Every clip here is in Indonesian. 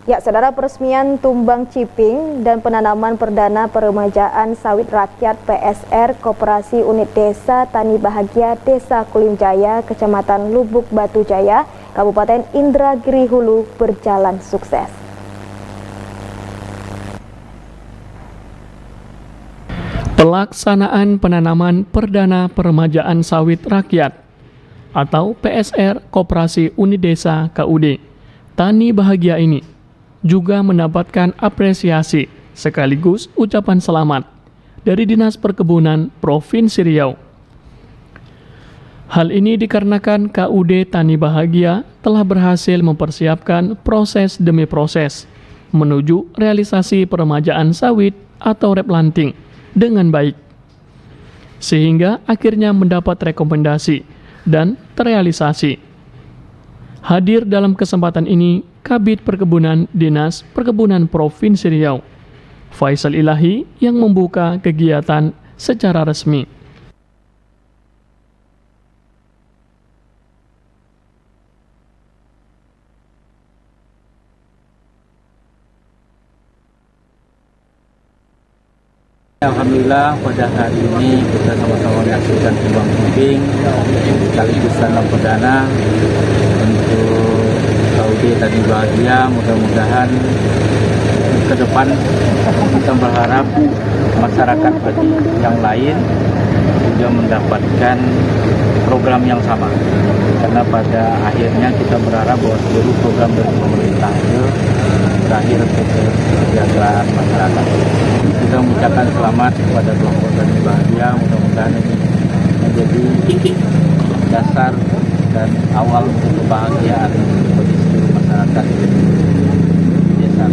Ya, saudara, peresmian tumbang ciping dan penanaman perdana peremajaan sawit rakyat PSR Koperasi Unit Desa Tani Bahagia Desa Kulimjaya, Kecamatan Lubuk Batu Jaya, Kabupaten Indragiri Hulu berjalan sukses. Pelaksanaan penanaman perdana peremajaan sawit rakyat atau PSR Koperasi Unit Desa KUD Tani Bahagia ini juga mendapatkan apresiasi sekaligus ucapan selamat dari Dinas Perkebunan Provinsi Riau. Hal ini dikarenakan KUD Tani Bahagia telah berhasil mempersiapkan proses demi proses menuju realisasi peremajaan sawit atau replanting dengan baik, sehingga akhirnya mendapat rekomendasi dan terrealisasi. Hadir dalam kesempatan ini Kabid Perkebunan Dinas Perkebunan Provinsi Riau, Faisal Ilahi, yang membuka kegiatan secara resmi. Alhamdulillah pada hari ini kita sama-sama menyaksikan tumbang ciping sekaligus tanam perdana untuk KUD Tani Bahagia. Mudah-mudahan ke depan kita berharap masyarakat bagi yang lain juga mendapatkan program yang sama, karena pada akhirnya kita berharap bahwa seluruh program dari pemerintah itu berakhir untuk kesejahteraan masyarakat. Kita mengucapkan selamat kepada kelompok Tani Bahagia. Mudah-mudahan ini menjadi dasar dan awal untuk kebahagiaan bagi seluruh masyarakat di desa.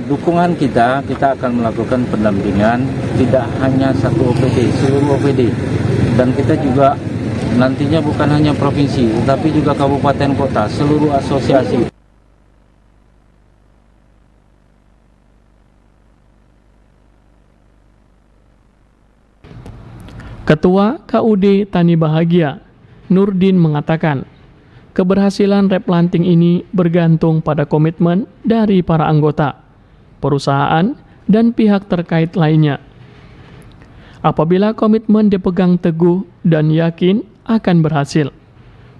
Dukungan kita akan melakukan pendampingan tidak hanya satu OPD, seluruh OPD, dan kita juga nantinya bukan hanya provinsi, tetapi juga kabupaten kota, seluruh asosiasi. Ketua KUD Tani Bahagia, Nurdin, mengatakan, keberhasilan replanting ini bergantung pada komitmen dari para anggota, perusahaan, dan pihak terkait lainnya. Apabila komitmen dipegang teguh dan yakin akan berhasil,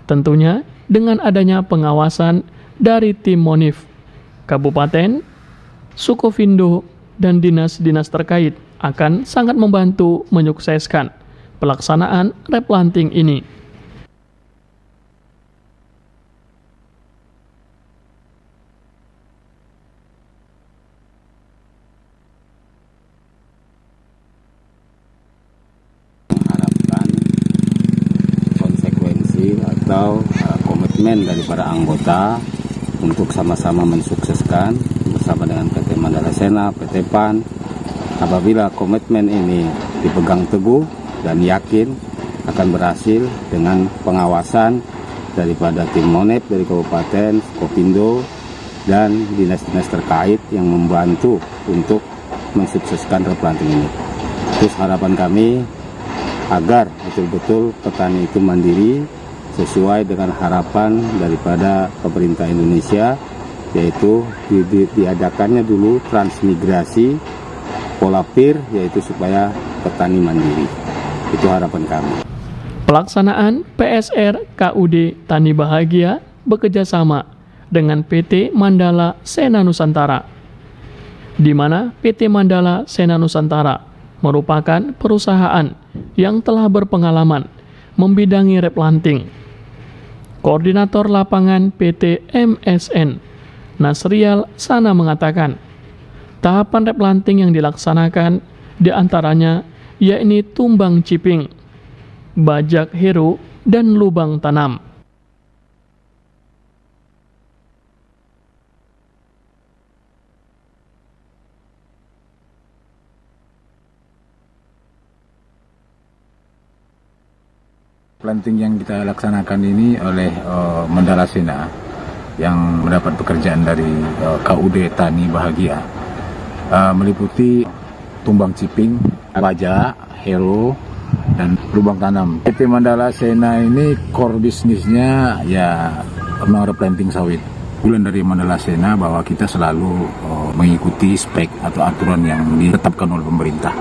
tentunya dengan adanya pengawasan dari tim Monif, Kabupaten, Sukovindo, dan dinas-dinas terkait akan sangat membantu menyukseskan pelaksanaan replanting ini. Harapkan konsekuensi atau komitmen dari para anggota untuk sama-sama mensukseskan bersama dengan PT Mandala Sena, PT PAN. Apabila komitmen ini dipegang teguh dan yakin akan berhasil dengan pengawasan daripada tim Monep dari Kabupaten, Kopindo, dan dinas-dinas terkait yang membantu untuk mensukseskan replanting ini. Terus harapan kami agar betul-betul petani itu mandiri sesuai dengan harapan daripada pemerintah Indonesia, yaitu diadakannya dulu transmigrasi pola PIR, yaitu supaya petani mandiri. Itu harapan kami. Pelaksanaan PSR KUD Tani Bahagia bekerjasama dengan PT Mandala Sena Nusantara, di mana PT Mandala Sena Nusantara merupakan perusahaan yang telah berpengalaman membidangi replanting. Koordinator lapangan PT MSN, Nasrial Sana, mengatakan, tahapan replanting yang dilaksanakan diantaranya yakni tumbang ciping, bajak hero, dan lubang tanam. Planting yang kita laksanakan ini oleh Mandala Sena yang mendapat pekerjaan dari KUD Tani Bahagia, meliputi tumbang ciping, bajak, hero, dan lubang tanam. PT Mandala Sena ini core bisnisnya ya memang replanting sawit. Bulan dari Mandala Sena bahwa kita selalu mengikuti spek atau aturan yang ditetapkan oleh pemerintah.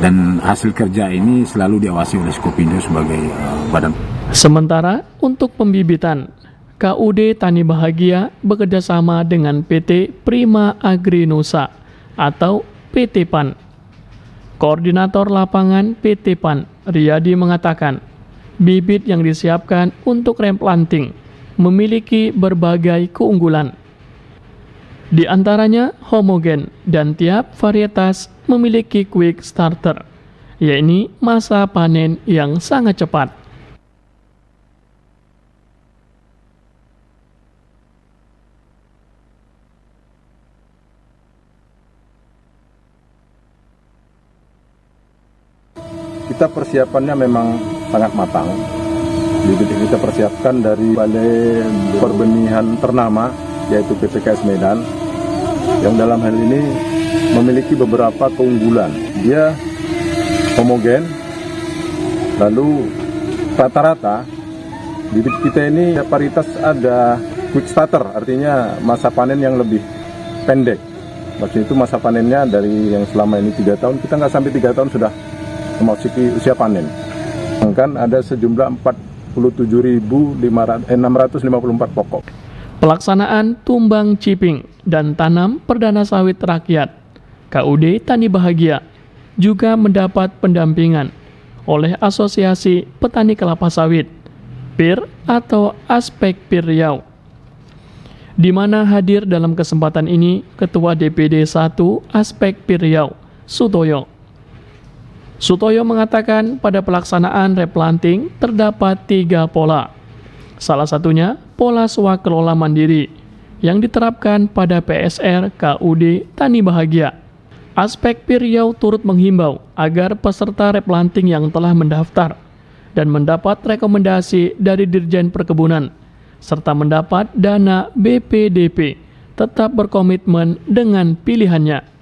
Dan hasil kerja ini selalu diawasi oleh Skopindo sebagai badan. Sementara untuk pembibitan, KUD Tani Bahagia bekerjasama dengan PT Prima Agri Nusa atau PT PAN. Koordinator lapangan PT PAN, Riyadi mengatakan, bibit yang disiapkan untuk replanting memiliki berbagai keunggulan. Di antaranya homogen dan tiap varietas memiliki quick starter, yaitu masa panen yang sangat cepat. Kita persiapannya memang sangat matang. Bibit yang kita persiapkan dari Balai Perbenihan ternama, yaitu PPKS Medan, yang dalam hal ini memiliki beberapa keunggulan. Dia homogen, lalu rata-rata bibit kita ini paritas ada quick starter, artinya masa panen yang lebih pendek. Maksudnya itu masa panennya dari yang selama ini 3 tahun, kita nggak sampai 3 tahun sudah memasuki usia panen. Kan ada sejumlah 47.654 pokok. Pelaksanaan tumbang ciping dan tanam perdana sawit rakyat KUD Tani Bahagia juga mendapat pendampingan oleh Asosiasi Petani Kelapa Sawit PIR atau Aspek PIR Riau, di mana hadir dalam kesempatan ini Ketua DPD 1 Aspek PIR Riau, Sutoyo. Sutoyo mengatakan pada pelaksanaan replanting terdapat 3 pola. Salah satunya pola swakelola mandiri yang diterapkan pada PSR KUD Tani Bahagia. Aspek PIR Riau turut menghimbau agar peserta replanting yang telah mendaftar dan mendapat rekomendasi dari Dirjen Perkebunan serta mendapat dana BPDP tetap berkomitmen dengan pilihannya.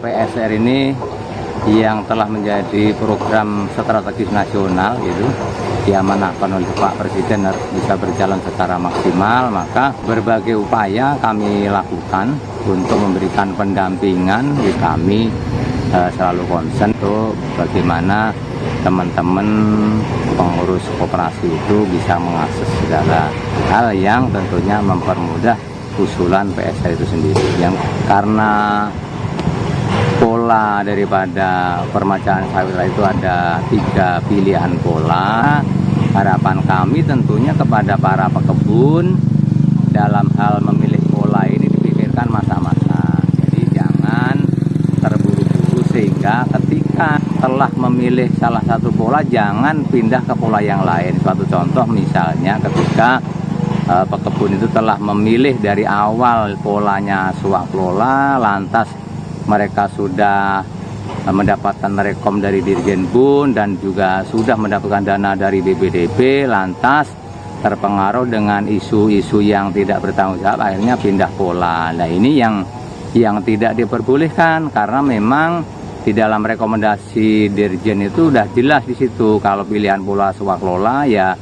PSR ini yang telah menjadi program strategis nasional gitu, diamanahkan oleh Pak Presiden harus bisa berjalan secara maksimal, maka berbagai upaya kami lakukan untuk memberikan pendampingan. Kami selalu konsen untuk bagaimana teman-teman pengurus koperasi itu bisa mengakses segala hal yang tentunya mempermudah usulan PSR itu sendiri. Yang karena pola daripada permajaan sawit itu ada 3 pilihan pola. Harapan kami tentunya kepada para pekebun dalam hal memilih pola ini dipikirkan masa-masa. Jadi jangan terburu-buru sehingga ketika telah memilih salah satu pola jangan pindah ke pola yang lain. Suatu contoh misalnya ketika pekebun itu telah memilih dari awal polanya swakelola, lantas mereka sudah mendapatkan rekom dari Dirjen Bun dan juga sudah mendapatkan dana dari BPDP, lantas terpengaruh dengan isu-isu yang tidak bertanggung jawab, akhirnya pindah pola. Nah ini yang tidak diperbolehkan, karena memang di dalam rekomendasi Dirjen itu sudah jelas di situ kalau pilihan pola swakelola ya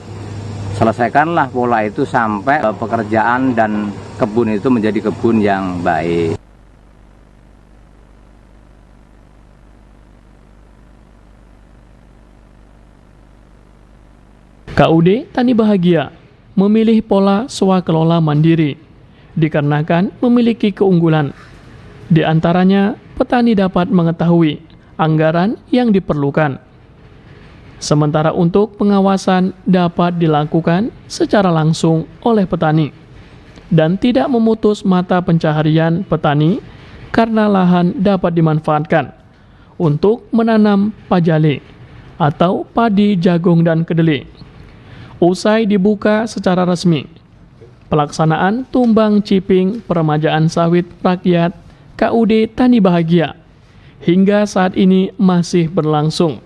selesaikanlah pola itu sampai pekerjaan dan kebun itu menjadi kebun yang baik. KUD Tani Bahagia memilih pola swakelola mandiri dikarenakan memiliki keunggulan. Di antaranya, petani dapat mengetahui anggaran yang diperlukan. Sementara untuk pengawasan dapat dilakukan secara langsung oleh petani dan tidak memutus mata pencaharian petani karena lahan dapat dimanfaatkan untuk menanam pajale atau padi, jagung, dan kedelai. Usai dibuka secara resmi, pelaksanaan tumbang ciping peremajaan sawit rakyat KUD Tani Bahagia hingga saat ini masih berlangsung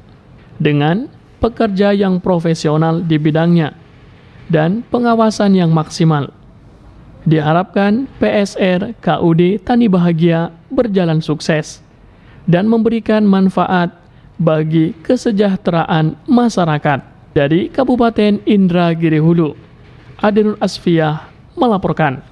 dengan pekerja yang profesional di bidangnya dan pengawasan yang maksimal. Diharapkan PSR KUD Tani Bahagia berjalan sukses dan memberikan manfaat bagi kesejahteraan masyarakat. Dari Kabupaten Indragiri Hulu, Adenur Asfiah melaporkan.